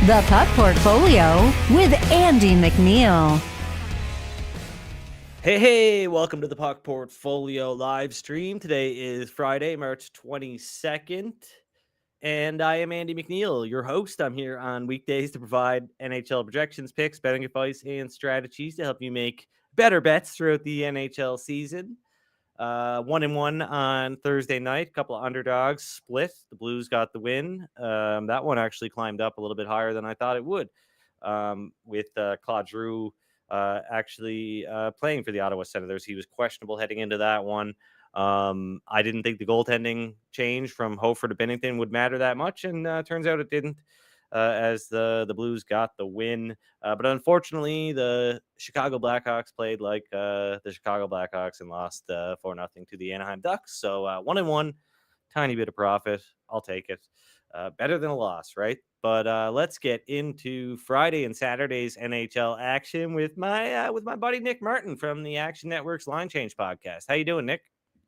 The Puck Portfolio with Andy MacNeil. Hey, welcome to the Puck Portfolio live stream. Today is Friday, March 22nd, and I am Andy MacNeil, your host. I'm here on weekdays to provide NHL projections, picks, betting advice, and strategies to help you make better bets throughout the NHL season. 1-1 on Thursday night. A couple of underdogs split. The Blues got the win. That one actually climbed up a little bit higher than I thought it would, with Claude Giroux actually playing for the Ottawa Senators. He was questionable heading into that one. I didn't think the goaltending change from Hofer to Bennington would matter that much, and turns out it didn't, as the Blues got the win. But unfortunately, the Chicago Blackhawks played like the Chicago Blackhawks and lost 4-0 to the Anaheim Ducks. So 1-1, tiny bit of profit. I'll take it. Better than a loss, right? But let's get into Friday and Saturday's NHL action with my buddy Nick Martin from the Action Network's Line Change podcast. How you doing, Nick?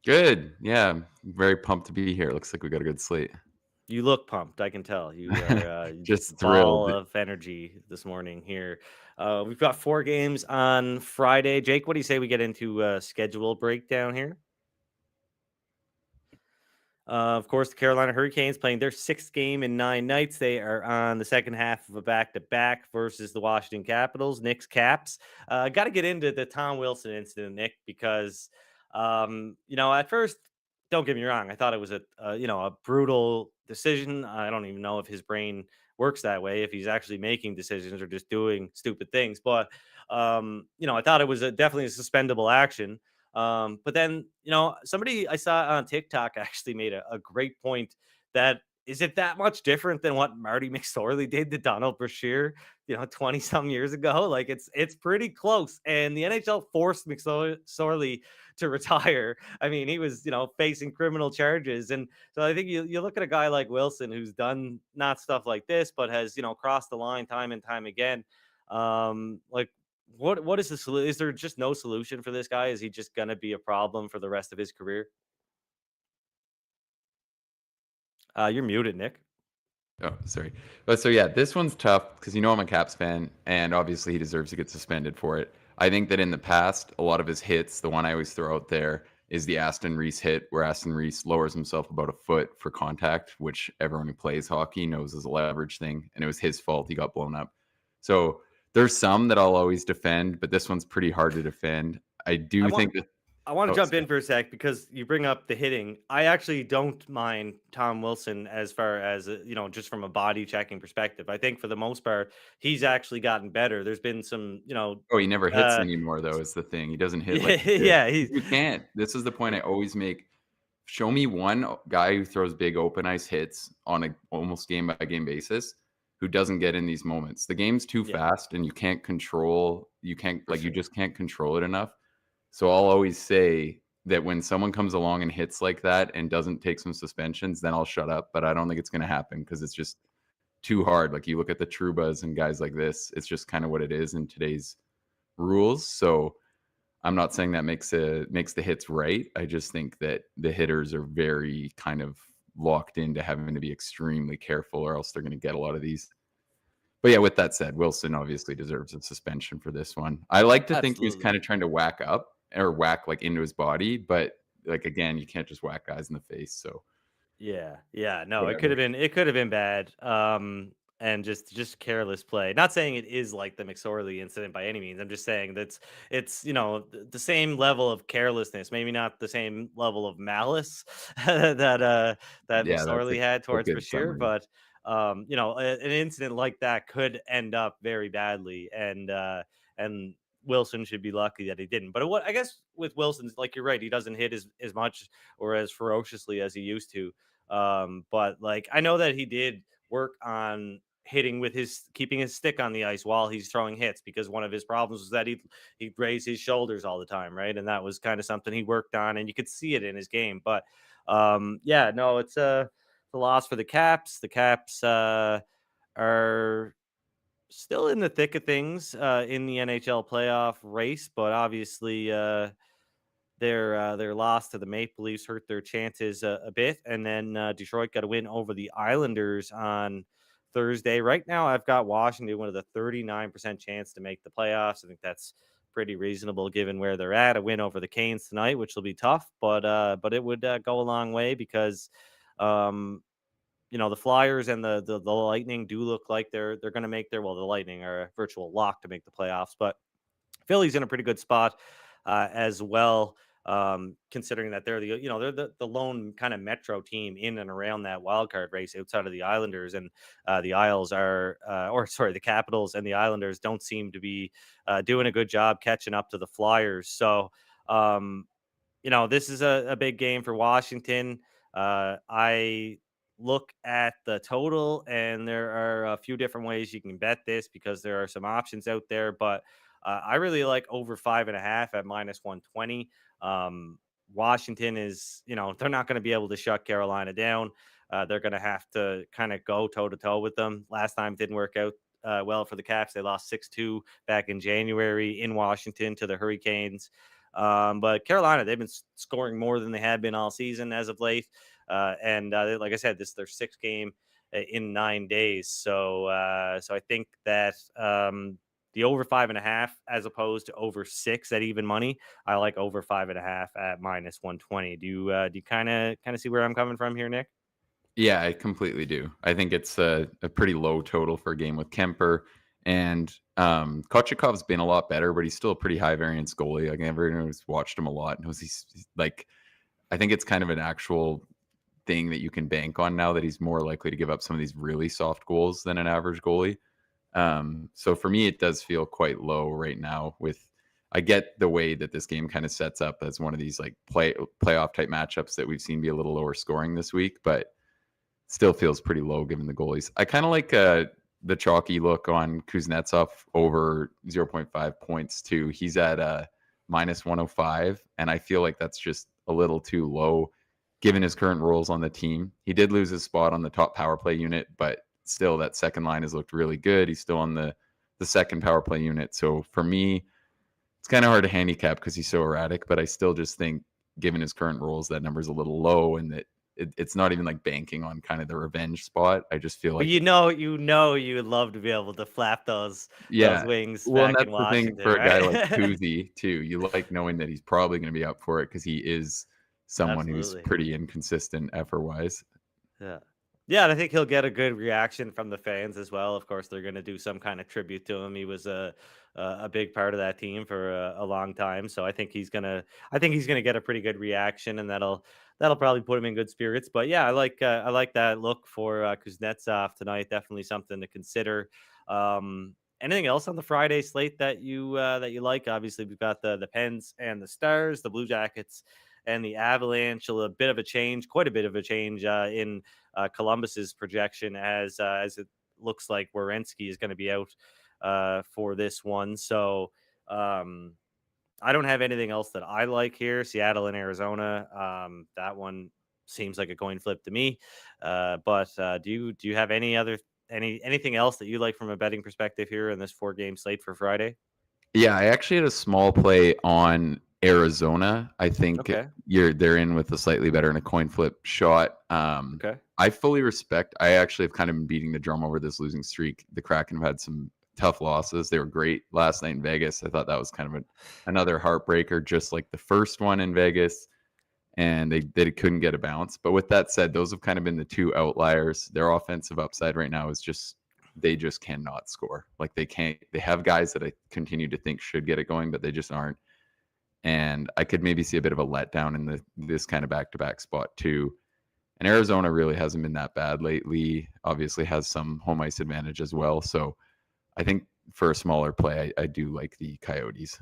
Good. Yeah, I'm very pumped to be here. Looks like we got a good slate. You look pumped. I can tell. You are Just ball thrilled. of energy this morning here. We've got 4 games on Friday. Jake, what do you say we get into schedule breakdown here? Of course, the Carolina Hurricanes playing their 6th game in 9 nights. They are on the second half of a back-to-back versus the Washington Capitals. Nick's Caps. Got to get into the Tom Wilson incident, Nick, because at first, don't get me wrong, I thought it was a brutal decision. I don't even know if his brain works that way, if he's actually making decisions or just doing stupid things. But I thought it was definitely a suspendable action. But then, somebody I saw on TikTok actually made a great point that is it that much different than what Marty McSorley did to Donald Brashear, 20 some years ago? Like it's pretty close. And the NHL forced McSorley to retire. I mean, he was, facing criminal charges. And so I think you look at a guy like Wilson, who's done not stuff like this, but has, crossed the line time and time again. Like, what is the solution? Is there just no solution for this guy? Is he just going to be a problem for the rest of his career? You're muted, Nick. Oh, sorry. But so yeah, this one's tough because I'm a Caps fan, and obviously he deserves to get suspended for it. I think that in the past, a lot of his hits, the one I always throw out there is the Aston Reese hit, where Aston Reese lowers himself about a foot for contact, which everyone who plays hockey knows is a leverage thing, and it was his fault he got blown up. So there's some that I'll always defend, but this one's pretty hard to defend. I think that I want to jump in for a sec because you bring up the hitting. I actually don't mind Tom Wilson as far as, just from a body checking perspective. I think for the most part, he's actually gotten better. There's been some, Oh, he never hits anymore, though, is the thing. He doesn't hit like he did. Yeah, You can't. This is the point I always make. Show me one guy who throws big open ice hits on a almost game by game basis who doesn't get in these moments. The game's too fast and you just can't control it enough. So I'll always say that when someone comes along and hits like that and doesn't take some suspensions, then I'll shut up. But I don't think it's going to happen because it's just too hard. Like you look at the Trubas and guys like this, it's just kind of what it is in today's rules. So I'm not saying that makes the hits right. I just think that the hitters are very kind of locked into having to be extremely careful or else they're going to get a lot of these. But yeah, with that said, Wilson obviously deserves a suspension for this one. I like to think he was kind of trying to whack like into his body, but like again, you can't just whack guys in the face. So yeah, no, whatever. it could have been bad. And just careless play. Not saying it is like the McSorley incident by any means. I'm just saying it's the same level of carelessness, maybe not the same level of malice that McSorley had towards Brashear, but an incident like that could end up very badly, and Wilson should be lucky that he didn't. But what I guess with Wilson, like you're right, he doesn't hit as much or as ferociously as he used to. But like I know that he did work on hitting with keeping his stick on the ice while he's throwing hits, because one of his problems was that he'd raise his shoulders all the time, right? And that was kind of something he worked on, and you could see it in his game. But it's a loss for the Caps. The Caps are still in the thick of things in the NHL playoff race, but obviously their loss to the Maple Leafs hurt their chances a bit. And then Detroit got a win over the Islanders on Thursday. Right now, I've got Washington with a 39% chance to make the playoffs. I think that's pretty reasonable given where they're at. A win over the Canes tonight, which will be tough, but it would go a long way because the Flyers and the Lightning do look like they're going to make the Lightning are a virtual lock to make the playoffs, but Philly's in a pretty good spot as well, considering that they're the lone kind of metro team in and around that wild card race outside of the Islanders, and the Isles are, the Capitals and the Islanders don't seem to be doing a good job catching up to the Flyers. So, this is a big game for Washington. I look at the total, and there are a few different ways you can bet this because there are some options out there, but I really like over 5.5 at -120. Washington is, they're not going to be able to shut Carolina down. They're going to have to kind of go toe to toe with them. Last time didn't work out well for the Caps. They lost 6-2 back in January in Washington to the Hurricanes. But Carolina, they've been scoring more than they have been all season as of late. And like I said, this is their 6th game in 9 days. So I think that the over 5.5 as opposed to over 6 at even money, I like over 5.5 at -120. Do you kind of see where I'm coming from here, Nick? Yeah, I completely do. I think it's a pretty low total for a game with Kemper. And Kochekov's been a lot better, but he's still a pretty high variance goalie. Like, everyone who's watched him a lot knows he's like, I think it's kind of an actual thing that you can bank on now that he's more likely to give up some of these really soft goals than an average goalie. So for me, it does feel quite low right now. I get the way that this game kind of sets up as one of these like playoff type matchups that we've seen be a little lower scoring this week, but still feels pretty low given the goalies. I kind of like the chalky look on Kuznetsov over 0.5 points too. He's at -105, and I feel like that's just a little too low given his current roles on the team. He did lose his spot on the top power play unit, but still that second line has looked really good. He's still on the second power play unit. So for me, it's kind of hard to handicap because he's so erratic, but I still just think given his current roles, that number's a little low, and that it's not even like banking on kind of the revenge spot. I just feel But like, you would love to be able to flap those yeah. wings Well, and back in that's the thing Washington, for a guy like right? Kuzi too. You like knowing that he's probably going to be up for it because he is someone who's Absolutely. pretty inconsistent effort-wise. Yeah. Yeah, and I think he'll get a good reaction from the fans as well. Of course, they're going to do some kind of tribute to him. He was a big part of that team for a long time, so I think he's gonna get a pretty good reaction, and that'll probably put him in good spirits. But yeah, I like that look for Kuznetsov tonight. Definitely something to consider. Anything else on the Friday slate that you like? Obviously, we've got the Pens and the Stars, the Blue Jackets and the Avalanche. A bit of a change, quite a bit of a change in Columbus's projection as it looks like Werenski is going to be out for this one. So I don't have anything else that I like here. Seattle and Arizona. That one seems like a coin flip to me. But do you have anything else that you like from a betting perspective here in this 4-game slate for Friday? Yeah, I actually had a small play on Arizona. I think Okay. they're in with a slightly better and a coin flip shot. Okay. I fully respect. I actually have kind of been beating the drum over this losing streak. The Kraken have had some tough losses. They were great last night in Vegas. I thought that was kind of another heartbreaker, just like the first one in Vegas, and they couldn't get a bounce. But with that said, those have kind of been the two outliers. Their offensive upside right now is just they just cannot score. Like they can't. They have guys that I continue to think should get it going, but they just aren't. And I could maybe see a bit of a letdown in this kind of back-to-back spot too. And Arizona really hasn't been that bad lately. Obviously has some home ice advantage as well. So I think for a smaller play, I do like the Coyotes.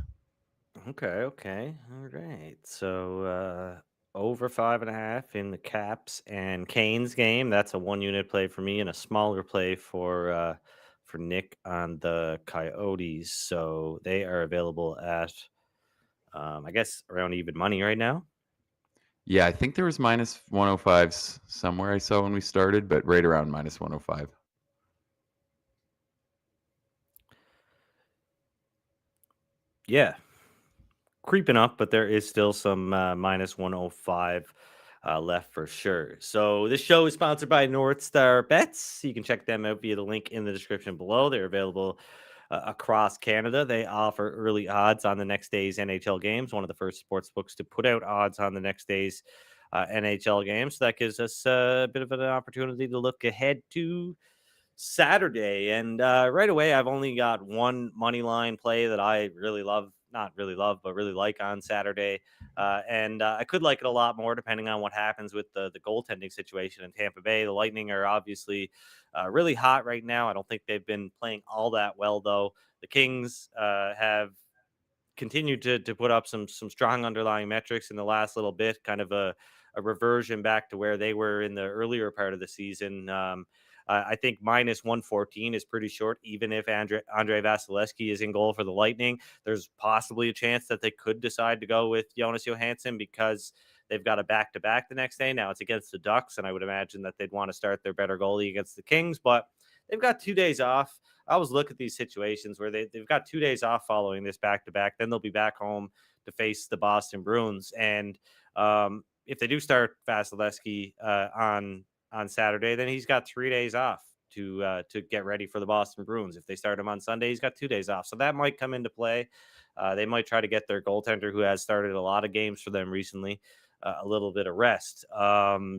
Okay. All right. So over 5.5 in the Caps and Canes game. That's a 1-unit play for me and a smaller play for Nick on the Coyotes. So they are available at I guess around even money right now. Yeah, I think there was -105s somewhere I saw when we started, but right around -105. Yeah. Creeping up, but there is still some -105 left for sure. So this show is sponsored by NorthStar Bets. You can check them out via the link in the description below. They're available across Canada. They offer early odds on the next day's NHL games. One of the first sports books to put out odds on the next day's NHL games. So that gives us a bit of an opportunity to look ahead to Saturday. And right away, I've only got one money line play that I really love, not really love, but really like on Saturday. And I could like it a lot more depending on what happens with the goaltending situation in Tampa Bay. The Lightning are obviously really hot right now. I don't think they've been playing all that well, though. The Kings have continued to put up some strong underlying metrics in the last little bit, kind of a reversion back to where they were in the earlier part of the season. I think minus 114 is pretty short, even if Andre Vasilevsky is in goal for the Lightning. There's possibly a chance that they could decide to go with Jonas Johansson because they've got a back-to-back the next day. Now it's against the Ducks, and I would imagine that they'd want to start their better goalie against the Kings, but they've got 2 days off. I always look at these situations where they've got 2 days off following this back-to-back. Then they'll be back home to face the Boston Bruins. And if they do start Vasilevsky on Saturday, then he's got 3 days off to get ready for the Boston Bruins. If they start him on Sunday, he's got 2 days off. So that might come into play. They might try to get their goaltender, who has started a lot of games for them recently, a little bit of rest.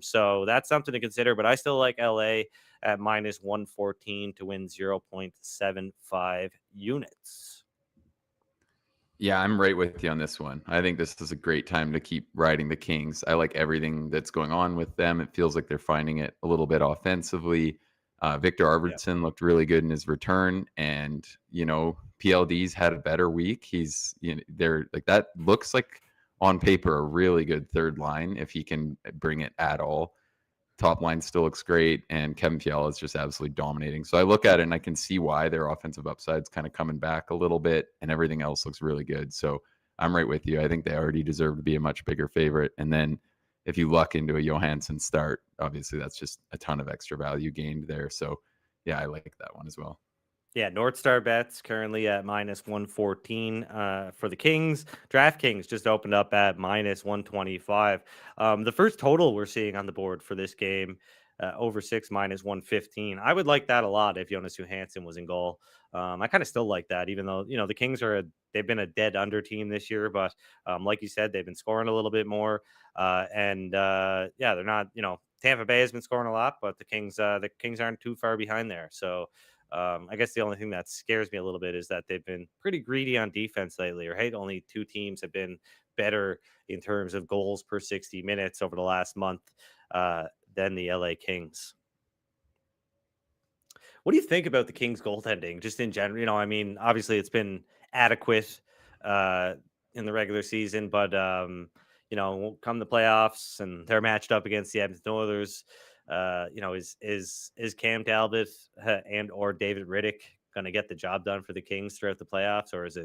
So that's something to consider. But I still like LA at minus 114 to win 0.75 units. Yeah, I'm right with you on this one. I think this is a great time to keep riding the Kings. I like everything that's going on with them. It feels like they're finding it a little bit offensively. Victor Arvidsson looked really good in his return, and PLD's had a better week. They're like, that looks like on paper a really good third line if he can bring it at all. Top line still looks great, and Kevin Fiala is just absolutely dominating. So I look at it and I can see why their offensive upside's kind of coming back a little bit, and everything else looks really good. So I'm right with you. I think they already deserve to be a much bigger favorite. And then if you luck into a Johansson start, obviously that's just a ton of extra value gained there. So yeah, I like that one as well. Yeah, NorthStar Bets currently at minus 114 for the Kings. DraftKings just opened up at minus 125. The first total we're seeing on the board for this game, over 6 minus 115. I would like that a lot if Jonas Johansson was in goal. I kind of still like that, even though the Kings they've been a dead under team this year, but like you said, they've been scoring a little bit more. Yeah, they're not. Tampa Bay has been scoring a lot, but the Kings aren't too far behind there. So. I guess the only thing that scares me a little bit is that they've been pretty greedy on defense lately. Right, only two teams have been better in terms of goals per 60 minutes over the last month than the LA Kings. What do you think about the Kings goaltending just in general? I mean, obviously it's been adequate in the regular season, but come the playoffs and they're matched up against the Edmonton Oilers. Is Cam Talbot and or David Riddick going to get the job done for the Kings throughout the playoffs, or is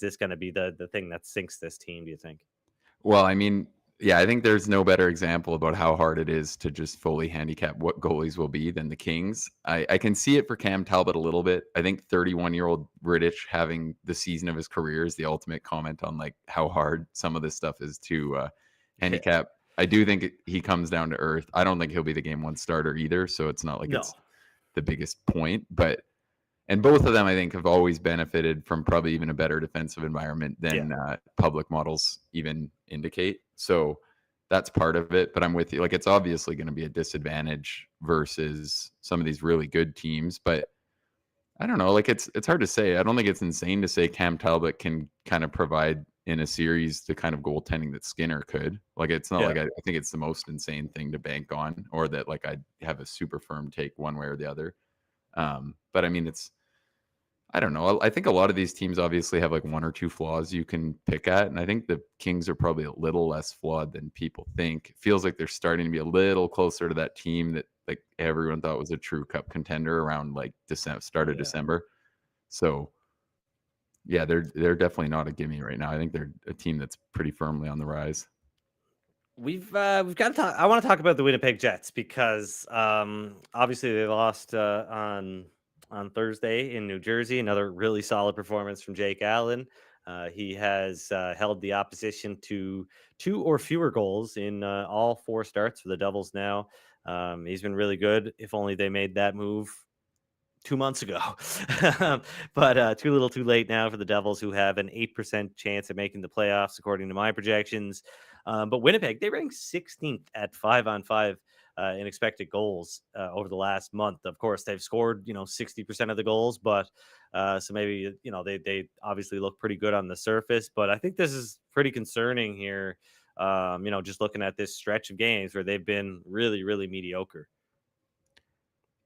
this going to be the thing that sinks this team, do you think? Well, I mean, yeah, I think there's no better example about how hard it is to just fully handicap what goalies will be than the Kings. I can see it for Cam Talbot a little bit. I think 31-year-old British having the season of his career is the ultimate comment on like how hard some of this stuff is to handicap. Yeah. I do think he comes down to earth. I don't think he'll be the game one starter either, so it's not like it's the biggest point. And both of them, I think, have always benefited from probably even a better defensive environment than public models even indicate. So that's part of it. But I'm with you. Like, it's obviously going to be a disadvantage versus some of these really good teams. But I don't know. Like, it's hard to say. I don't think it's insane to say Cam Talbot can kind of provide in a series the kind of goaltending that Skinner could. Like, it's not like I think it's the most insane thing to bank on, or that like I'd have a super firm take one way or the other. But I mean, I don't know. I think a lot of these teams obviously have like one or two flaws you can pick at. And I think the Kings are probably a little less flawed than people think. It feels like they're starting to be a little closer to that team that like everyone thought was a true cup contender around like start of December. So yeah, they're definitely not a gimme right now. I think they're a team that's pretty firmly on the rise. We've got to talk. I want to talk about the Winnipeg Jets because obviously they lost on Thursday in New Jersey. Another really solid performance from Jake Allen. He has held the opposition to 2 or fewer goals in all 4 starts for the Devils now. He's been really good. If only they made that move 2 months ago. But too little too late now for the Devils, who have an 8% chance of making the playoffs, according to my projections. But Winnipeg, they rank 16th at 5-on-5 in expected goals over the last month. Of course, they've scored, 60% of the goals, but so maybe, they obviously look pretty good on the surface. But I think this is pretty concerning here, just looking at this stretch of games where they've been really, really mediocre.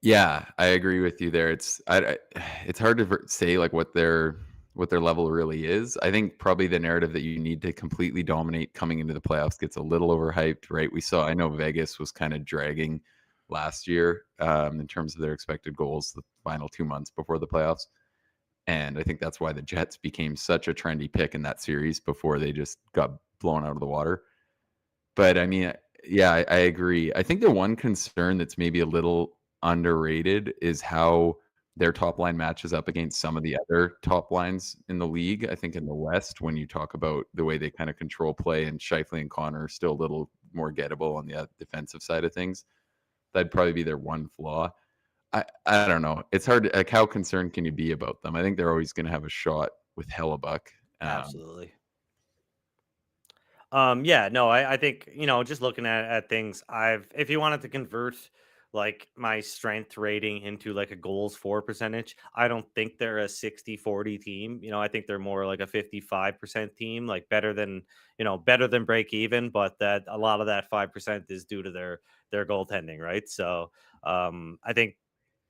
Yeah, I agree with you there. It's hard to say like what their level really is. I think probably the narrative that you need to completely dominate coming into the playoffs gets a little overhyped, right? I know Vegas was kind of dragging last year in terms of their expected goals the final 2 months before the playoffs. And I think that's why the Jets became such a trendy pick in that series before they just got blown out of the water. But I mean, yeah, I agree. I think the one concern that's maybe a little underrated is how their top line matches up against some of the other top lines in the league. I think in the West, when you talk about the way they kind of control play, and Scheifele and Connor are still a little more gettable on the defensive side of things, that'd probably be their one flaw. I don't know. It's hard. Like, how concerned can you be about them? I think they're always going to have a shot with Hellebuck. Absolutely. Yeah, no, I think, just looking at things, if you wanted to convert like my strength rating into like a goals for percentage, I don't think they're a 60-40 team. I think they're more like a 55% team, like better than break even, but that a lot of that 5% is due to their goaltending, right? So I think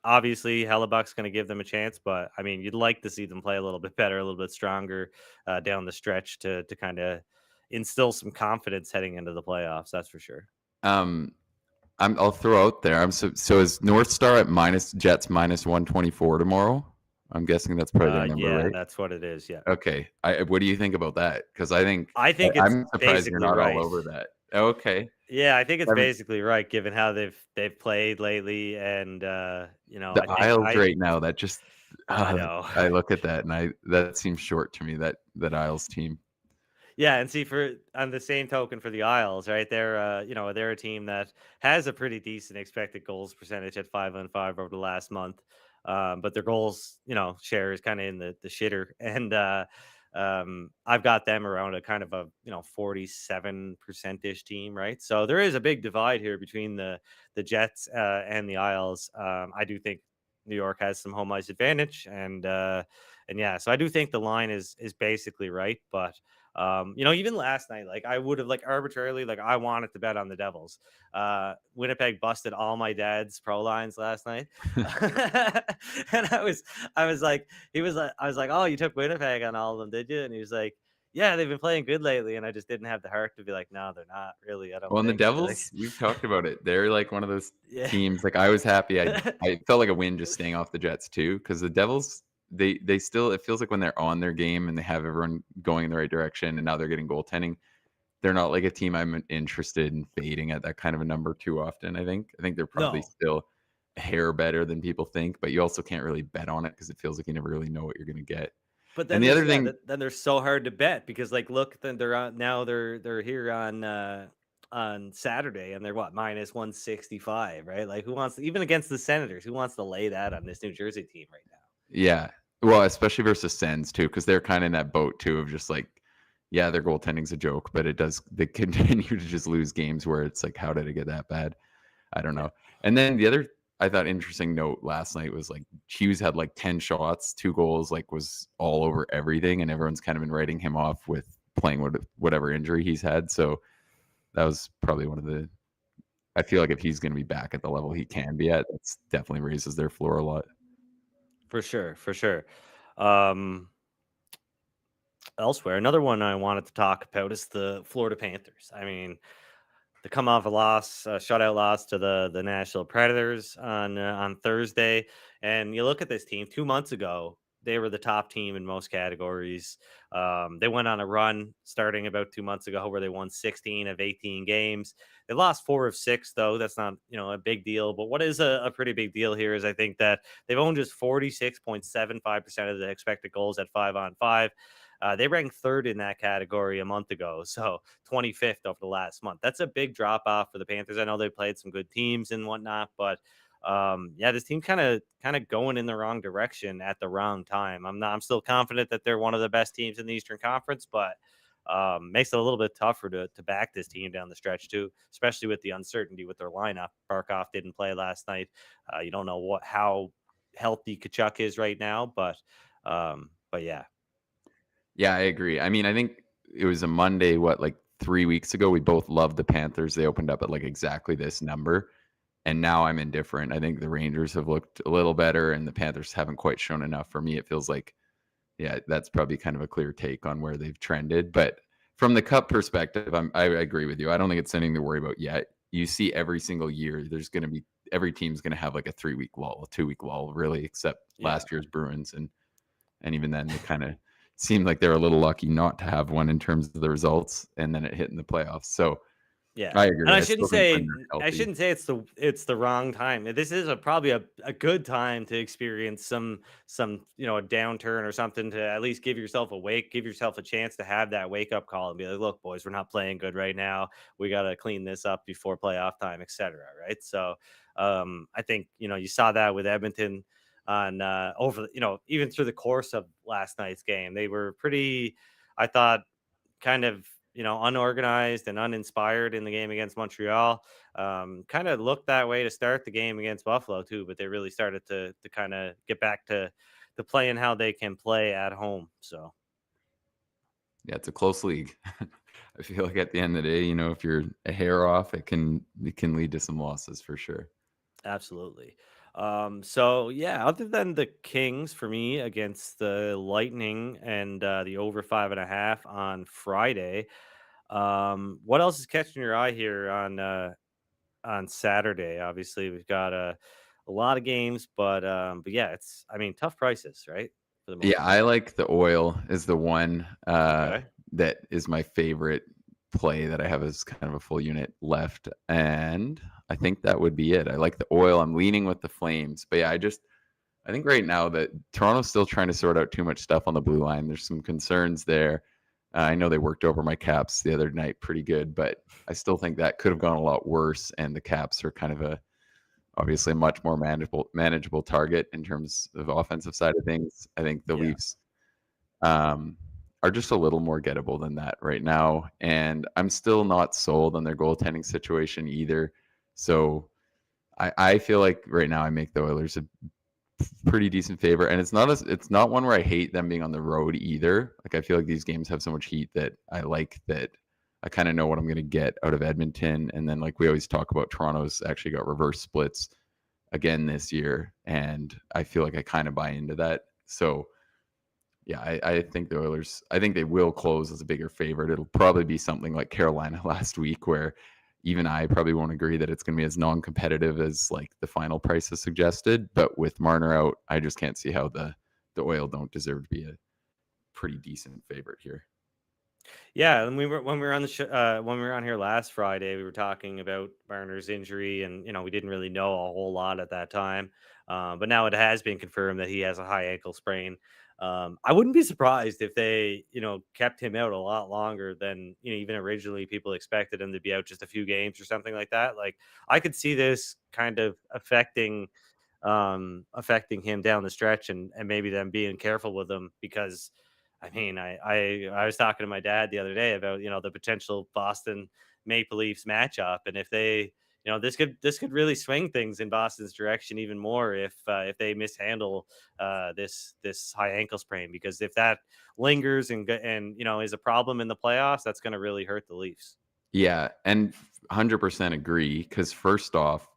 obviously Hellebuck's going to give them a chance, but I mean, you'd like to see them play a little bit better, a little bit stronger down the stretch to kind of instill some confidence heading into the playoffs. That's for sure. Um, I'll throw out there. So is NorthStar at Jets minus 124 tomorrow? I'm guessing that's probably their number, Yeah, right? that's what it is. Yeah. Okay. What do you think about that? Because I think it's I'm surprised you're basically not all right. over that. Okay. Yeah, I think it's Um, basically right given how they've played lately, and the I think Isles right now, that just I know. I look at that and that seems short to me, that Isles team. Yeah, and see, for on the same token for the Isles, right? They're a team that has a pretty decent expected goals percentage at 5-on-5 over the last month. But their goals, share is kind of in the shitter. And I've got them around a kind of a 47% ish team, right? So there is a big divide here between the Jets and the Isles. I do think New York has some home ice advantage, and yeah, so I do think the line is basically right, but even last night, like I would have like arbitrarily, like I wanted to bet on the Devils. Winnipeg busted all my dad's pro lines last night. And I was like, I was like, oh, you took Winnipeg on all of them, did you? And he was like, yeah, they've been playing good lately. And I just didn't have the heart to be like, no, they're not really. I don't Well, and the think. Like, Devils, we've talked about it. They're like one of those yeah. teams. Like I was happy. I felt like a win just staying off the Jets too, because the Devils, they still, it feels like when they're on their game and they have everyone going in the right direction, and now they're getting goaltending, they're not like a team I'm interested in fading at that kind of a number too often. I think they're probably No. still a hair better than people think, but you also can't really bet on it because it feels like you never really know what you're going to get. But And then the there's other thing, then they're so hard to bet because like look, then they're on now they're here on Saturday, and they're what, minus 165, right? Like who wants even against the Senators, who wants to lay that on this New Jersey team right now? yeah, well, especially versus Sens too, because they're kind of in that boat too of just like, yeah, their goaltending's a joke, but they continue to just lose games where it's like, how did it get that bad? I don't Yeah. know. And then the other, I thought, interesting note last night was like Hughes had like 10 shots, 2 goals, like was all over everything, and everyone's kind of been writing him off with playing with whatever injury he's had. So that was probably one of the. I feel like if he's going to be back at the level he can be at, that's definitely raises their floor a lot. For sure, for sure. Um Elsewhere, another one I wanted to talk about is the Florida Panthers. I mean, to come off a loss, a shutout loss to the Nashville Predators on Thursday, and you look at this team 2 months ago, they were the top team in most categories. They went on a run starting about 2 months ago where they won 16 of 18 games. They lost 4 of 6, though. That's not a big deal. But what is a pretty big deal here is I think that they've owned just 46.75% of the expected goals at 5-on-5. They ranked third in that category a month ago, so 25th over the last month. That's a big drop off for the Panthers. I know they played some good teams and whatnot, but yeah, this team kind of going in the wrong direction at the wrong time. I'm still confident that they're one of the best teams in the Eastern Conference, but makes it a little bit tougher to back this team down the stretch too, especially with the uncertainty with their lineup. Barkov didn't play last night. You don't know how healthy Kachuk is right now, but yeah. Yeah, I agree. I mean, I think it was a Monday, like 3 weeks ago, we both loved the Panthers. They opened up at like exactly this number. And now I'm indifferent. I think the Rangers have looked a little better and the Panthers haven't quite shown enough. For me, it feels like, yeah, that's probably kind of a clear take on where they've trended. But from the Cup perspective, I agree with you. I don't think it's anything to worry about yet. You see every single year, there's going to be, every team's going to have like a 3-week lull, a 2-week lull, really, except last year's Bruins. And even then, they kind of seemed like they're a little lucky not to have one in terms of the results, and then it hit in the playoffs. So yeah, I agree. and I still shouldn't think say when they're healthy- it's the wrong time. This is probably a good time to experience some a downturn or something, to at least give yourself a chance to have that wake up call and be like, look, boys, we're not playing good right now. We got to clean this up before playoff time, etc. Right? So I think you saw that with Edmonton on over even through the course of last night's game. They were pretty, I thought, kind of unorganized and uninspired in the game against Montreal. Kind of looked that way to start the game against Buffalo too, but they really started to kind of get back to playing how they can play at home. So yeah, it's a close league. I feel like at the end of the day, if you're a hair off, it can lead to some losses for sure. absolutely. So yeah, other than the Kings for me against the Lightning and the over 5.5 on Friday, what else is catching your eye here on Saturday? Obviously, we've got a lot of games, but yeah, it's, I mean, tough prices, right? For the most Yeah, I like the oil is the one part. Okay. that is my favorite play that I have as kind of a full unit left. And I think that would be it. I like the oil. I'm leaning with the Flames. But yeah, I think right now that Toronto's still trying to sort out too much stuff on the blue line. There's some concerns there. I know they worked over my Caps the other night pretty good, but I still think that could have gone a lot worse. And the Caps are kind of obviously a much more manageable target in terms of offensive side of things. I think the Leafs are just a little more gettable than that right now. And I'm still not sold on their goaltending situation either. So I feel like right now I make the Oilers a pretty decent favor. And it's not one where I hate them being on the road either. Like, I feel like these games have so much heat that I like that I kind of know what I'm going to get out of Edmonton. And then, like we always talk about, Toronto's actually got reverse splits again this year. And I feel like I kind of buy into that. So yeah, I think the Oilers, I think they will close as a bigger favorite. It'll probably be something like Carolina last week, where even I probably won't agree that it's going to be as non-competitive as like the final prices suggested. But with Marner out, I just can't see how the Oil don't deserve to be a pretty decent favorite here. Yeah, and when we were on when we were on here last Friday, we were talking about Marner's injury, and we didn't really know a whole lot at that time. But now it has been confirmed that he has a high ankle sprain. I wouldn't be surprised if they kept him out a lot longer than even originally people expected him to be out, just a few games or something like that. Like, I could see this kind of affecting him down the stretch, and maybe them being careful with him, because I mean, I was talking to my dad the other day about the potential Boston Maple Leafs matchup, and if they this could really swing things in Boston's direction even more if they mishandle this high ankle sprain, because if that lingers and is a problem in the playoffs, that's going to really hurt the Leafs. Yeah, and 100% agree, because first off,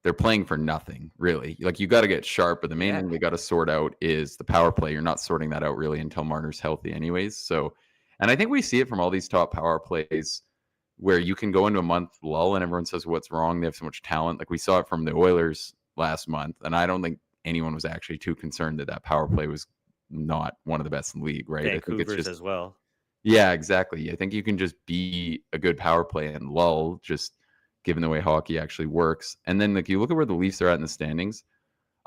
they're playing for nothing, really. Like, you got to get sharp, but the main thing they got to sort out is the power play. You're not sorting that out really until Marner's healthy anyways. So, and I think we see it from all these top power plays where you can go into a month lull and everyone says, what's wrong? They have so much talent. Like, we saw it from the Oilers last month, and I don't think anyone was actually too concerned that power play was not one of the best in the league, right? Vancouver's, I think it's just, as well. Yeah, exactly. I think you can just be a good power play and lull, just given the way hockey actually works. And then, like, you look at where the Leafs are at in the standings.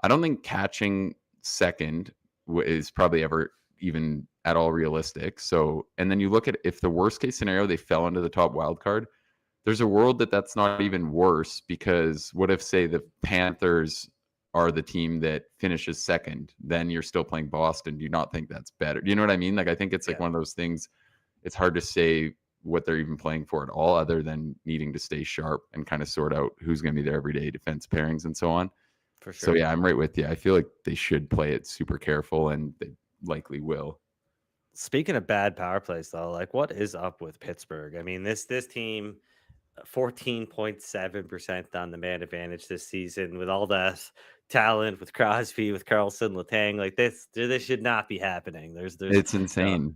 I don't think catching second is probably ever even at all realistic. So, and then you look at if the worst case scenario they fell into the top wild card, there's a world that that's not even worse, because what if, say, the Panthers are the team that finishes second? Then you're still playing Boston. Do you not think that's better? Do you know what I mean? Like, I think it's like one of those things. It's hard to say what they're even playing for at all, other than needing to stay sharp and kind of sort out who's going to be there every day, defense pairings and so on. For So sure. yeah, I'm right with you. I feel like they should play it super careful, and they likely will. Speaking of bad power plays, though, like what is up with Pittsburgh? I mean, this team, 14.7% on the man advantage this season, with all that talent, with Crosby, with Carlson, Letang. Like this should not be happening. There's It's you know, insane.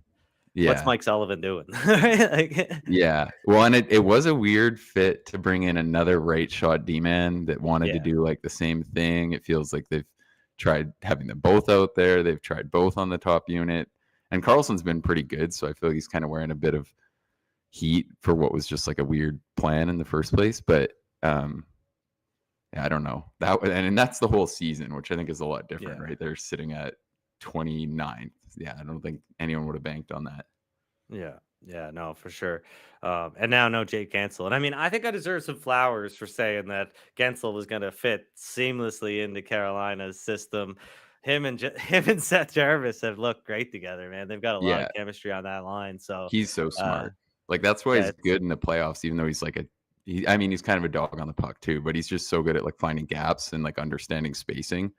what's Yeah. Mike Sullivan doing? Like, Yeah. Well, and it was a weird fit to bring in another right shot D-man that wanted to yeah, do like the same thing. It feels like they've tried having them both out there. They've tried both on the top unit. And Carlson's been pretty good, so I feel like he's kind of wearing a bit of heat for what was just like a weird plan in the first place. But yeah, I don't know. And that's the whole season, which I think is a lot different, yeah. right? They're sitting at 29th. Yeah, I don't think anyone would have banked on that. Yeah, no, for sure. And now no Jake Gensel. And I mean, I think I deserve some flowers for saying that Gensel was going to fit seamlessly into Carolina's system. Him and Seth Jarvis have looked great together, man. They've got a lot of Yeah, chemistry on that line. So, he's so uh, smart. Like, that's why yeah, he's good in the playoffs, even though he's like I mean, he's kind of a dog on the puck too, but he's just so good at like finding gaps and like understanding spacing.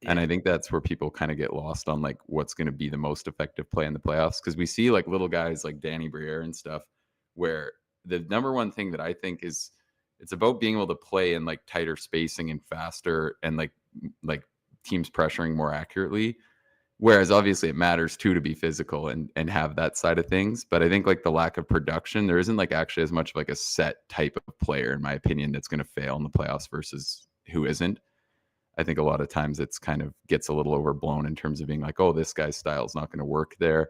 And yeah, I think that's where people kind of get lost on like what's going to be the most effective play in the playoffs. Because we see like little guys like Danny Briere and stuff, where the number one thing that I think is it's about being able to play in like tighter spacing and faster, and like teams pressuring more accurately. Whereas obviously it matters too to be physical and have that side of things. But I think like the lack of production, there isn't like actually as much of like a set type of player, in my opinion, that's going to fail in the playoffs versus who isn't. I think a lot of times it's kind of gets a little overblown in terms of being like, oh, this guy's style is not going to work there,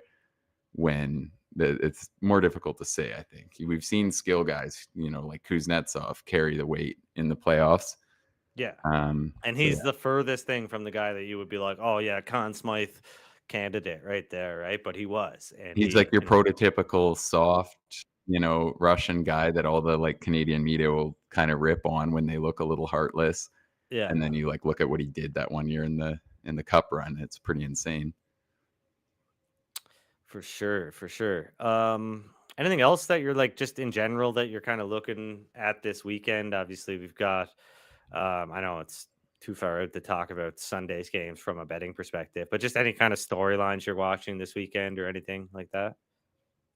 when it's more difficult to say. I think we've seen skill guys, like Kuznetsov, carry the weight in the playoffs. yeah. And So he's the furthest thing from the guy that you would be like, oh yeah, Conn Smythe candidate right there, right? But he was, and he's like he, your prototypical soft, Russian guy that all the like Canadian media will kind of rip on when they look a little heartless. yeah. And then you like look at what he did that one year in the cup run. It's pretty insane. For sure, for sure. Anything else that you're like just in general that you're kind of looking at this weekend? Obviously, we've got I know it's too far out to talk about Sunday's games from a betting perspective, but just any kind of storylines you're watching this weekend or anything like that?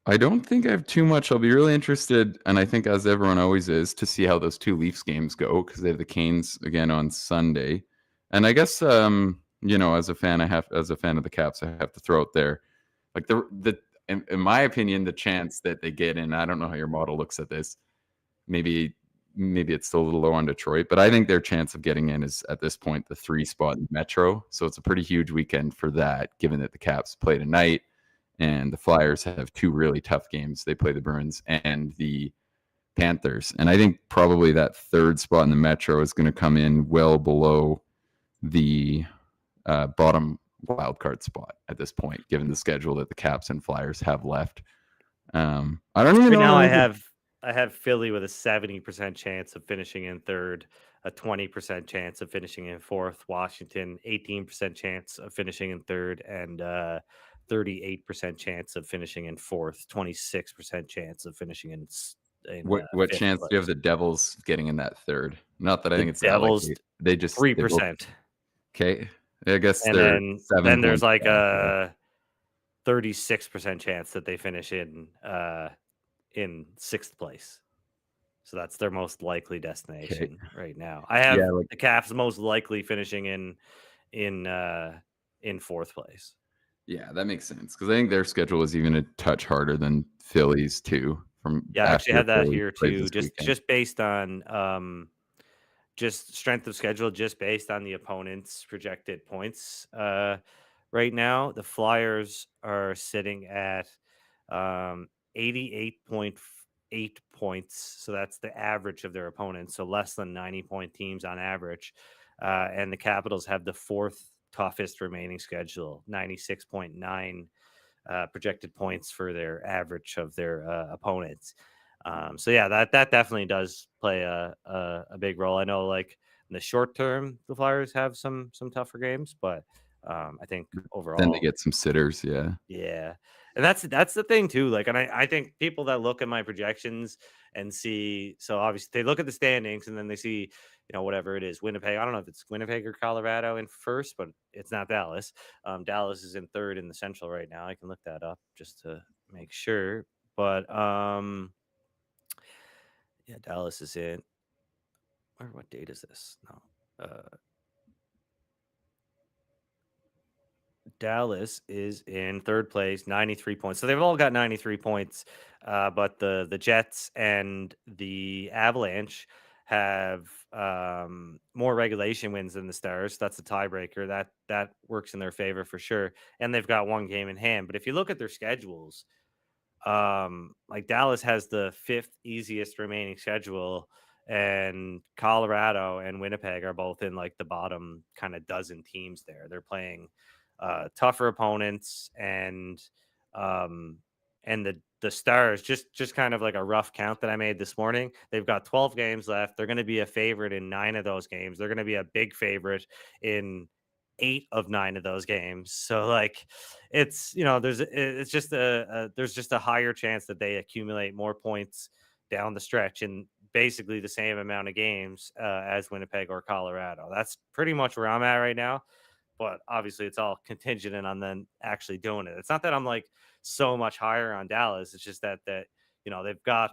I don't think I have too much. I'll be really interested, and I think as everyone always is, to see how those two Leafs games go, because they have the Canes again on Sunday. And I guess as a fan of the Caps, I have to throw out there like the in my opinion, the chance that they get in. I don't know how your model looks at this. Maybe it's still a little low on Detroit, but I think their chance of getting in is at this point the 3 spot in Metro. So it's a pretty huge weekend for that, given that the Caps play tonight. And the Flyers have 2 really tough games. They play the Bruins and the Panthers. And I think probably that 3rd spot in the Metro is going to come in well below the bottom wildcard spot at this point, given the schedule that the Caps and Flyers have left. I don't even Right now, know. I have Philly with a 70% chance of finishing in 3rd, a 20% chance of finishing in 4th. Washington, 18% chance of finishing in 3rd, and 38% chance of finishing in 4th. 26% chance of finishing in What 5th chance do you have place. the Devils getting in that 3rd? Not that I The think it's that Devils, likely. They both 3%, okay. I guess and they're then 7 there's points like back there. a 36% chance that they finish in 6th place. So that's their most likely Okay. destination right now. I have Yeah, like the Caps most likely finishing in 4th place. yeah, that makes sense because I think their schedule is even a touch harder than Philly's too. From Yeah, I actually after had that Philly here plays too. this Just weekend. just based on just strength of schedule, just based on the opponent's projected points. Right now, the Flyers are sitting at 88.8 points. So that's the average of their opponents. So less than 90-point teams on average. And the Capitals have the 4th toughest remaining schedule, 96.9 projected points for their average of their opponents. So yeah, that definitely does play a big role. I know, like in the short term, the Flyers have some tougher games, but I think Then they overall, get some sitters, yeah. yeah, and that's the thing too. Like, and I think people that look at my projections and see, so obviously they look at the standings and then they see, whatever it is, Winnipeg. I don't know if it's Winnipeg or Colorado in first, but it's not Dallas. Dallas is in third in the Central right now. I can look that up just to make sure. But yeah, Dallas is in. Or what date is this? No. Dallas is in third place, 93 points. So they've all got 93 points. But the Jets and the Avalanche have more regulation wins than the Stars. That's a tiebreaker. That works in their favor for sure. And they've got one game in hand. But if you look at their schedules, like Dallas has the fifth easiest remaining schedule, and Colorado and Winnipeg are both in like the bottom kind of dozen teams there. They're playing tougher opponents, um and the Stars, just kind of like a rough count that I made this morning. They've got 12 games left. They're going to be a favorite in 9 of those games. They're going to be a big favorite in 8 of 9 of those games. So like it's, it's just there's just a higher chance that they accumulate more points down the stretch in basically the same amount of games as Winnipeg or Colorado. That's pretty much where I'm at right now. But obviously, it's all contingent on them actually doing it. It's not that I'm like so much higher on Dallas. It's just that they've got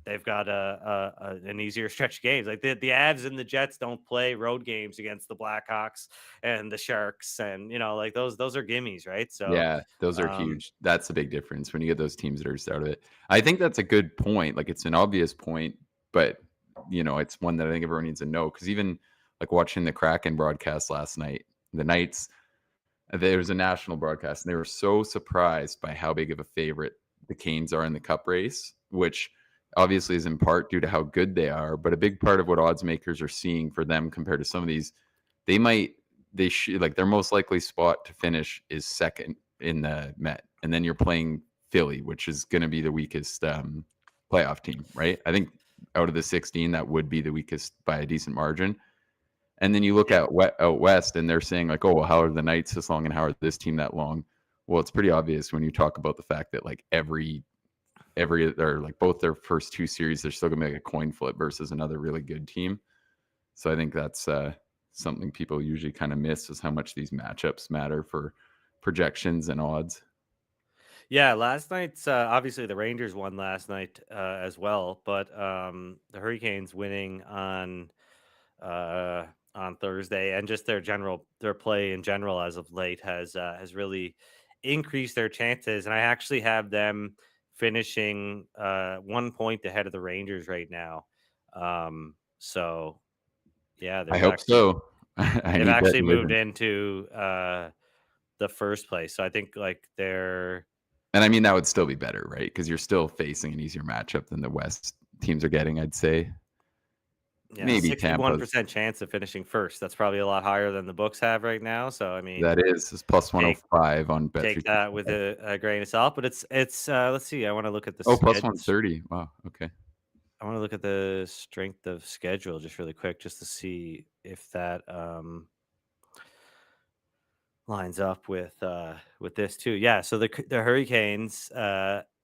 an easier stretch of games. Like the Avs and the Jets don't play road games against the Blackhawks and the Sharks, and like those are gimmies, right? So Yeah, those are huge. That's a big difference when you get those teams that are just out of it. I think that's a good point. Like, it's an obvious point, but it's one that I think everyone needs to know, because even like watching the Kraken broadcast last night, the Knights, there was a national broadcast, and they were so surprised by how big of a favorite the Canes are in the Cup race, which obviously is in part due to how good they are, but a big part of what odds makers are seeing for them compared to some of these, they should, like, their most likely spot to finish is second in the Met, and then you're playing Philly, which is going to be the weakest playoff team, right? I think out of the 16, that would be the weakest by a decent margin. And then you look Yeah. out west, and they're saying like, oh, well, how are the Knights this long, and how are this team that long? Well, it's pretty obvious when you talk about the fact that like every or like both their first 2 series, they're still gonna make a coin flip versus another really good team. So I think that's something people usually kind of miss, is how much these matchups matter for projections and odds. Yeah, last night's obviously the Rangers won last night as well, but the Hurricanes winning on Thursday, and just their play in general as of late has really increased their chances. And I actually have them finishing 1 point ahead of the Rangers right now. So yeah, I hope so. I they've need that actually moved division. into the first place. So I think like they're And I mean, that would still be better, right? Because you're still facing an easier matchup than the West teams are getting, I'd say. yeah, Maybe Tampa's. 61% chance of finishing first. That's probably a lot higher than the books have right now. So I mean, That is plus take 105 on take that with Bet365. a grain of salt. But it's let's see. I want to look at the Oh, plus schedule. 130. Wow. Okay. I want to look at the strength of schedule just really quick, just to see if that lines up with this too. Yeah. So the Hurricanes,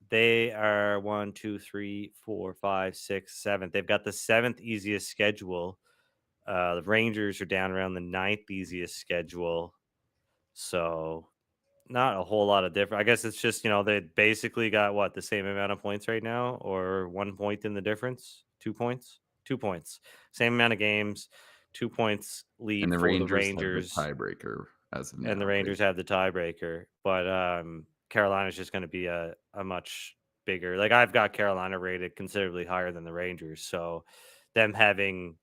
they are 1, 2, 3, 4, 5, 6, 7. They've got the 7th easiest schedule. The Rangers are down around the 9th easiest schedule. So not a whole lot of different. I guess it's just, they basically got what, the same amount of points right now, or 1 point in the difference, 2 points, 2 points, same amount of games, 2 points And lead the for the Rangers have the Rangers, tiebreaker as of and the now, right? Rangers have the tiebreaker. But Carolina's just going to be a much bigger, like I've got Carolina rated considerably higher than the Rangers. So them having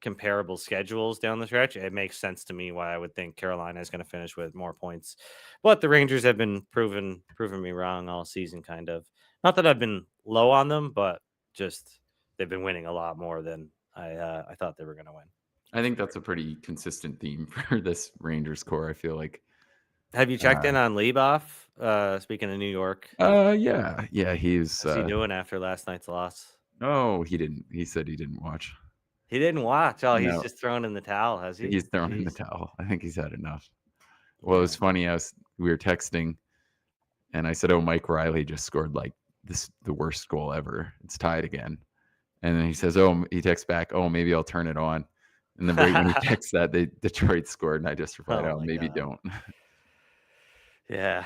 comparable schedules down the stretch, it makes sense to me why I would think Carolina is going to finish with more points. But the Rangers have been proving me wrong all season, kind of. Not that I've been low on them, but just they've been winning a lot more than I thought they were going to win. I think that's a pretty consistent theme for this Rangers core. I feel like. Have you checked in on Lieboff? Speaking of New York, Yeah. He's. how's he doing after last night's loss? Oh, he didn't. He said he didn't watch. He didn't watch. Oh, he's No, just thrown in the towel, has he? he's thrown in the Jeez. towel. I think he's had enough. Well, it Yeah. was funny. We were texting, and I said, "Oh, Mike Riley just scored like the worst goal ever. It's tied again." And then he says, "Oh," he texts back, "Oh, maybe I'll turn it on." And then right when he texts that, Detroit scored, and I just replied, Oh "Oh, my maybe God. don't." Yeah.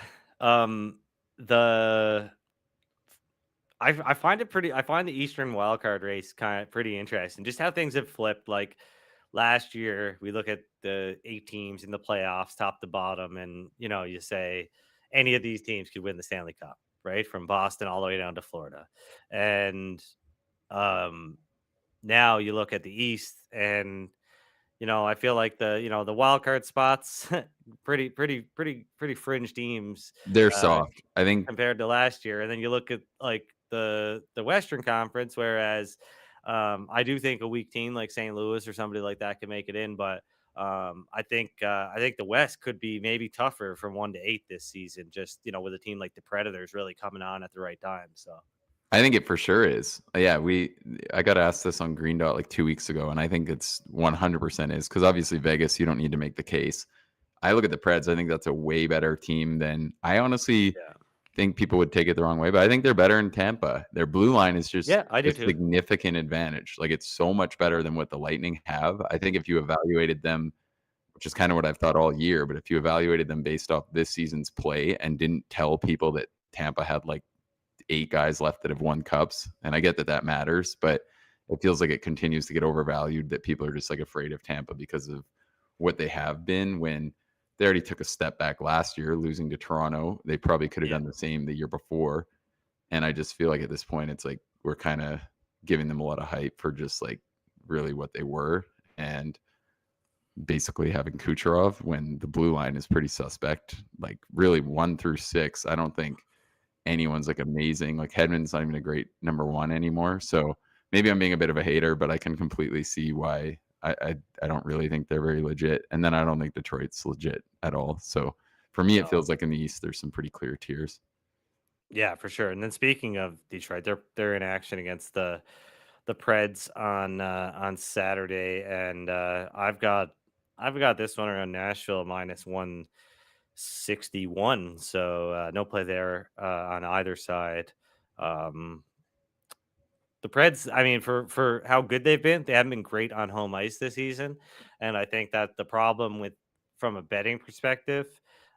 The I find it pretty. I find the Eastern wildcard race kind of pretty interesting. Just how things have flipped. Like last year, we look at the 8 teams in the playoffs, top to bottom, and you say any of these teams could win the Stanley Cup, right? From Boston all the way down to Florida, and um, now you look at the East, and I feel like the wild card spots, pretty fringe teams. They're Uh, soft. I think Compared to last year. And then you look at like the Western Conference, whereas I do think a weak team like St. Louis or somebody like that can make it in, but I think the West could be maybe tougher from 1 to 8 this season. Just with a team like the Predators really coming on at the right time. So I think it for sure is. Yeah, I got asked this on Green Dot like 2 weeks ago, and I think it's 100% is because obviously Vegas, you don't need to make the case. I look at the Preds. I think that's a way better team than I honestly yeah, think people would take it the wrong way, but I think they're better in Tampa. Their blue line is just yeah, I a do too. significant advantage. Like it's so much better than what the Lightning have. I think if you evaluated them, which is kind of what I've thought all year, but if you evaluated them based off this season's play and didn't tell people that Tampa had like 8 guys left that have won cups, and I get that that matters, but it feels like it continues to get overvalued that people are just like afraid of Tampa because of what they have been when they already took a step back last year, losing to Toronto. They probably could have Yeah, done the same the year before. And I just feel like at this point, it's like we're kind of giving them a lot of hype for just like really what they were. And basically having Kucherov when the blue line is pretty suspect, like really 1 through 6. I don't think anyone's like amazing. Like Hedman's not even a great number 1 anymore. So maybe I'm being a bit of a hater, but I can completely see why I don't really think they're very legit. And then I don't think Detroit's legit at all. So for me, it no, feels like in the East, there's some pretty clear tiers. yeah, for sure. And then speaking of Detroit, they're in action against the Preds on Saturday, and I've got this one around Nashville minus 161. So no play there on either side. Um, the Preds, I mean, for how good they've been, they haven't been great on home ice this season, and I think that the problem with from a betting perspective,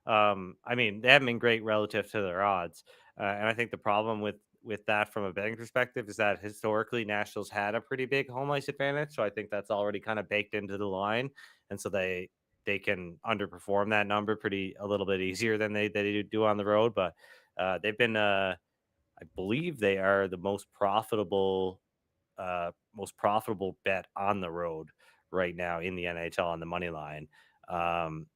I mean, they haven't been great relative to their odds, and I think the problem with that from a betting perspective is that historically Nashville's had a pretty big home ice advantage, so I think that's already kind of baked into the line, and so they can underperform that number pretty a little bit easier than they do on the road, but they've been. I believe they are the most profitable bet on the road right now in the NHL on the money line.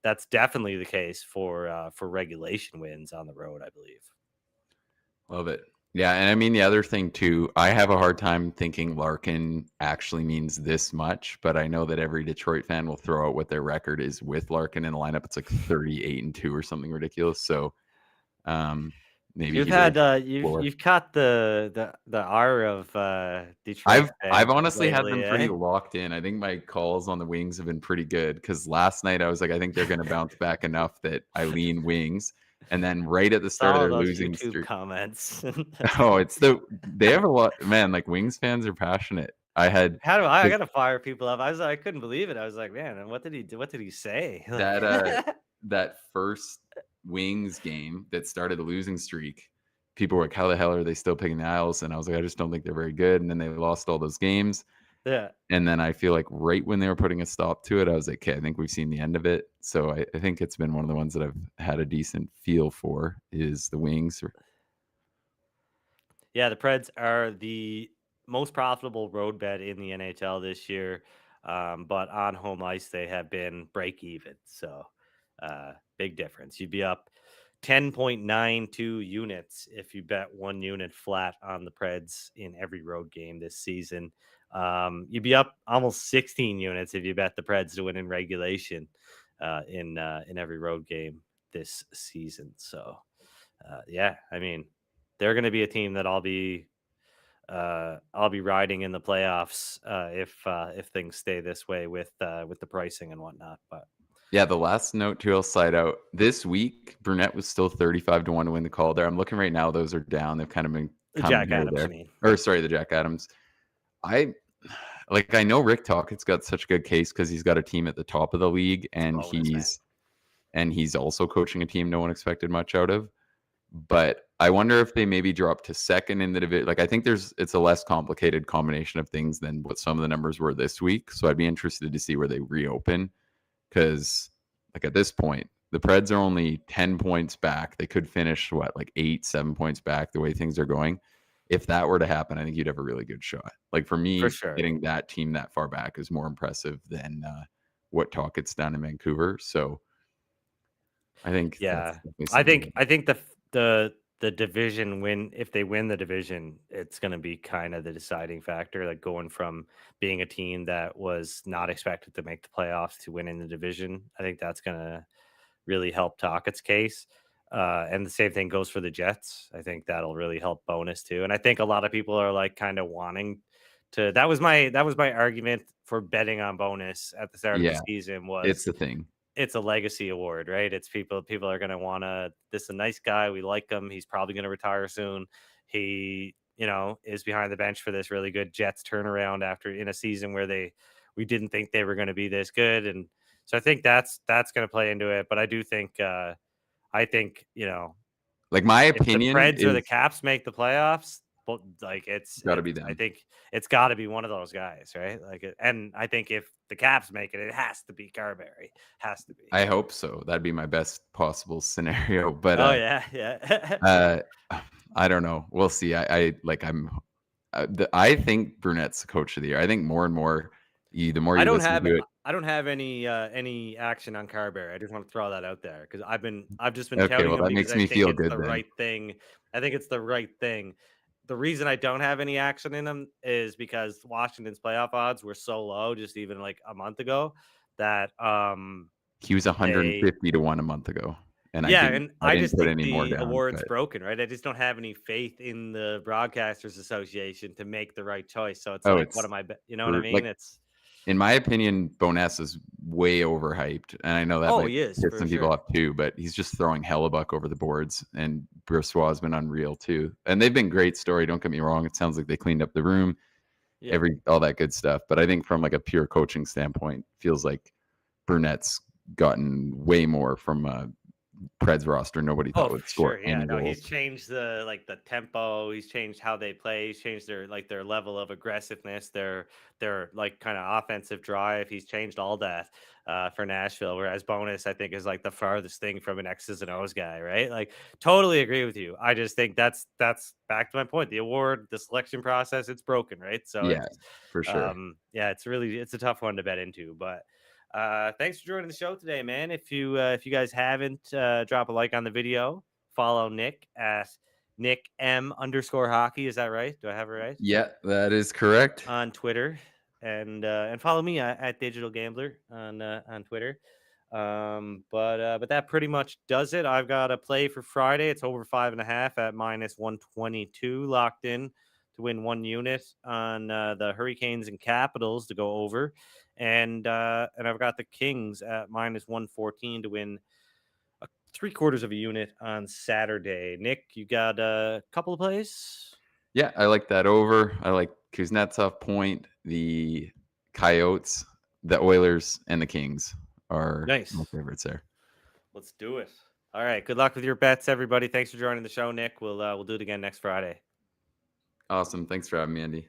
That's definitely the case for regulation wins on the road, I believe. Love it. Yeah, and I mean the other thing too, I have a hard time thinking Larkin actually means this much, but I know that every Detroit fan will throw out what their record is with Larkin in the lineup. It's like 38-2 or something ridiculous. So maybe You've he does had floor. you've caught the R of Detroit I've fans honestly had lately, them pretty eh? locked in. I think my calls on the Wings have been pretty good because last night I was like, I think they're going to bounce back enough that I lean Wings. And then right at the start of All of their those losing YouTube streak, comments. oh, they have a lot, man. Like Wings fans are passionate. I had How do I gotta fire people up? I couldn't believe it. I was like, man, and what did he do? What did he say? Like, that that first Wings game that started the losing streak. People were like, "How the hell are they still picking the Isles?" And I was like, "I just don't think they're very good." And then they lost all those games. yeah. And then I feel like right when they were putting a stop to it, I was like, okay, I think we've seen the end of it. So I think it's been one of the ones that I've had a decent feel for is the Wings. Yeah, the Preds are the most profitable road bet in the NHL this year, but on home ice they have been break even. So big difference. You'd be up 10.92 units if you bet 1 unit flat on the Preds in every road game this season. You'd be up almost 16 units if you bet the Preds to win in regulation in every road game this season. So, yeah, I mean, they're going to be a team that I'll be riding in the playoffs if things stay this way with the pricing and whatnot. But yeah, the last note too, I'll slide out. This week, Brunette was still 35 to 1 to win the Calder. I'm looking right now; those are down. They've kind of been the coming Jack here or Adams, there. I mean, Or sorry, the Jack Adams. I know Rick Tocchet's got such a good case because he's got a team at the top of the league, and bonus, he's also coaching a team no one expected much out of. But I wonder if they maybe drop to second in the division. Like, I think it's a less complicated combination of things than what some of the numbers were this week. So I'd be interested to see where they reopen, because like at this point, the Preds are only 10 points back. They could finish like 7 points back the way things are going. If that were to happen, I think you'd have a really good shot. Like for me, for sure. getting that team that far back is more impressive than what Tocchet's done in Vancouver. So I think, yeah, I think the division win, if they win the division, it's going to be kind of the deciding factor, like going from being a team that was not expected to make the playoffs to winning the division. I think that's going to really help Tocchet's case. And the same thing goes for the Jets. I think that'll really help Bonus too. And I think a lot of people are like kind of wanting to, that was my argument for betting on Bonus at the start of the season was it's the thing. It's a legacy award, right? It's people are going to want to, this is a nice guy. We like him. He's probably going to retire soon. He, is behind the bench for this really good Jets turnaround after in a season where we didn't think they were going to be this good. And so I think that's going to play into it. But I do think, like my if opinion the Preds is, or the Caps make the playoffs, but like it's got to be them. I think it's got to be one of those guys, right? Like, and I think if the Caps make it, it has to be Carberry. Has to be. I hope so. That'd be my best possible scenario. But yeah. I don't know. We'll see. I think Brunette's the coach of the year. I think more and more, the more you listen to it. I don't have any action on Carberry. I just want to throw that out there because I've just been Okay, touting well, him that because makes I me think feel it's good the then. right thing. I think it's the right thing. The reason I don't have any action in him is because Washington's playoff odds were so low just even like a month ago that he was 150 to 1 a month ago. And I just put think any more the down, award's broken, right? I just don't have any faith in the Broadcasters Association to make the right choice. So it's what am I? You know what I mean? Like, in my opinion, Boness is way overhyped, and I know that he is, piss some people off too. But he's just throwing Hellebuck over the boards, and Brissois has been unreal too. And they've been great story. Don't get me wrong; it sounds like they cleaned up the room, all that good stuff. But I think from like a pure coaching standpoint, feels like Brunette's gotten way more from a Preds roster nobody thought would score any goals. He's changed the tempo. He's changed how they play. He's changed their level of aggressiveness, their like kind of offensive drive. He's changed all that for Nashville. Whereas Bonus, I think, is like the farthest thing from an X's and O's guy, right? Like, totally agree with you. I just think that's back to my point. The award, the selection process, it's broken, right? So it's, for sure. It's a tough one to bet into, but. Thanks for joining the show today, man. If you guys haven't, drop a like on the video. Follow Nick at NickM_hockey. Is that right? Do I have it right? Yeah, that is correct. On Twitter, and follow me at Digital Gambler on Twitter. But that pretty much does it. I've got a play for Friday. It's over 5.5 at -122 locked in to win 1 unit on the Hurricanes and Capitals to go over. And I've got the Kings at -114 to win 3/4 of a unit on Saturday. Nick, you got a couple of plays? Yeah, I like that over. I like Kuznetsov point, the Coyotes, the Oilers, and the Kings are my favorites there. Let's do it. All right. Good luck with your bets, everybody. Thanks for joining the show, Nick. We'll do it again next Friday. Awesome. Thanks for having me, Andy.